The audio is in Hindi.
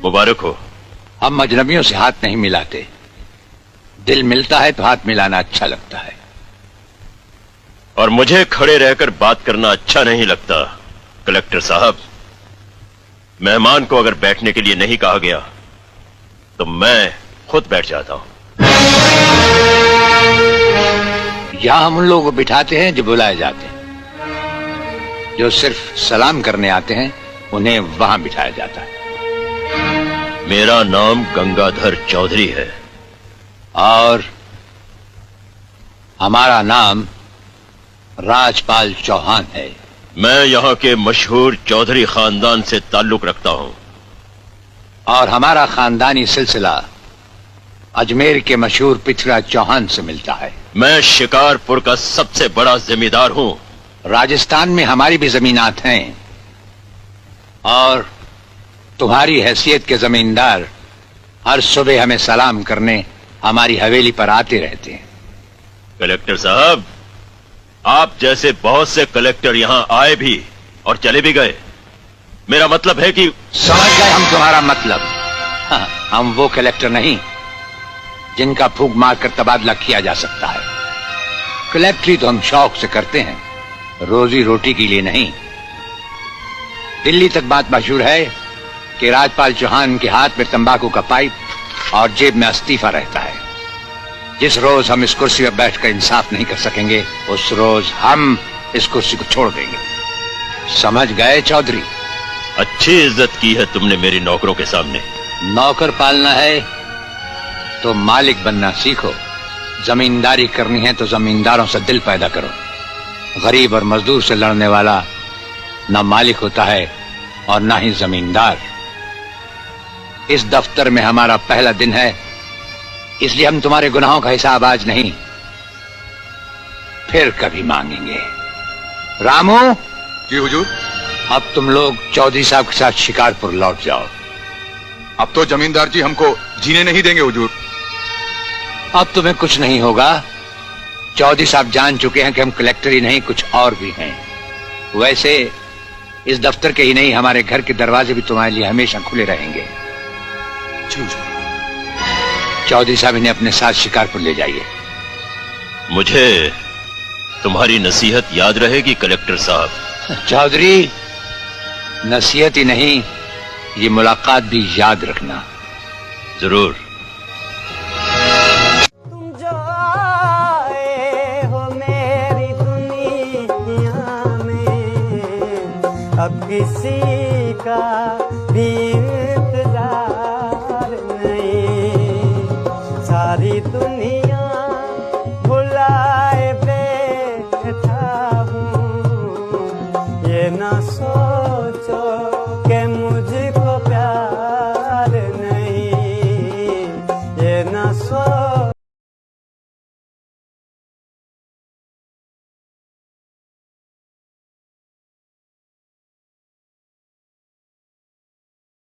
मुबारक हो। हम अजनबियों से हाथ नहीं मिलाते, दिल मिलता है तो हाथ मिलाना अच्छा लगता है। और मुझे खड़े रहकर बात करना अच्छा नहीं लगता। कलेक्टर साहब, मेहमान को अगर बैठने के लिए नहीं कहा गया तो मैं खुद बैठ जाता हूं। यहां हम उन लोगों को बिठाते हैं जो बुलाए जाते हैं, जो सिर्फ सलाम करने आते हैं उन्हें वहां बिठाया जाता है। मेरा नाम गंगाधर चौधरी है। और हमारा नाम राजपाल चौहान है। मैं यहाँ के मशहूर चौधरी खानदान से ताल्लुक रखता हूँ। और हमारा खानदानी सिलसिला अजमेर के मशहूर पृथ्वीराज चौहान से मिलता है। मैं शिकारपुर का सबसे बड़ा जमींदार हूँ। राजस्थान में हमारी भी जमीनात हैं और तुम्हारी हैसियत के जमींदार हर सुबह हमें सलाम करने हमारी हवेली पर आते रहते हैं। कलेक्टर साहब, आप जैसे बहुत से कलेक्टर यहाँ आए भी और चले भी गए। मेरा मतलब है कि समझ गए हम तुम्हारा मतलब। हाँ, हम वो कलेक्टर नहीं जिनका फूंक मारकर तबादला किया जा सकता है। कलेक्टरी तो हम शौक से करते हैं, रोजी रोटी के लिए नहीं। दिल्ली तक बात मशहूर है कि राजपाल चौहान के हाथ में तंबाकू का पाइप और जेब में इस्तीफा रहता है। जिस रोज हम इस कुर्सी पर बैठकर इंसाफ नहीं कर सकेंगे, उस रोज हम इस कुर्सी को छोड़ देंगे। समझ गए चौधरी? अच्छी इज्जत की है तुमने मेरी नौकरों के सामने। नौकर पालना है तो मालिक बनना सीखो। जमींदारी करनी है तो जमींदारों से दिल पैदा करो। गरीब और मजदूर से लड़ने वाला ना मालिक होता है और ना ही जमींदार। इस दफ्तर में हमारा पहला दिन है, इसलिए हम तुम्हारे गुनाहों का हिसाब आज नहीं फिर कभी मांगेंगे। रामू। जी हुजूर। अब तुम लोग चौधरी साहब के साथ शिकारपुर लौट जाओ। अब तो जमींदार जी हमको जीने नहीं देंगे हुजूर। अब तुम्हें कुछ नहीं होगा। चौधरी साहब जान चुके हैं कि हम कलेक्टर ही नहीं कुछ और भी हैं। वैसे इस दफ्तर के ही नहीं, हमारे घर के दरवाजे भी तुम्हारे लिए हमेशा खुले रहेंगे। चौधरी साहब इन्हें अपने साथ शिकारपुर ले जाइए। मुझे तुम्हारी नसीहत याद रहेगी कलेक्टर साहब। चौधरी, नसीहत ही नहीं, ये मुलाकात भी याद रखना। जरूर। तुम जो आए हो मेरी दुनिया में, अब किसी का भी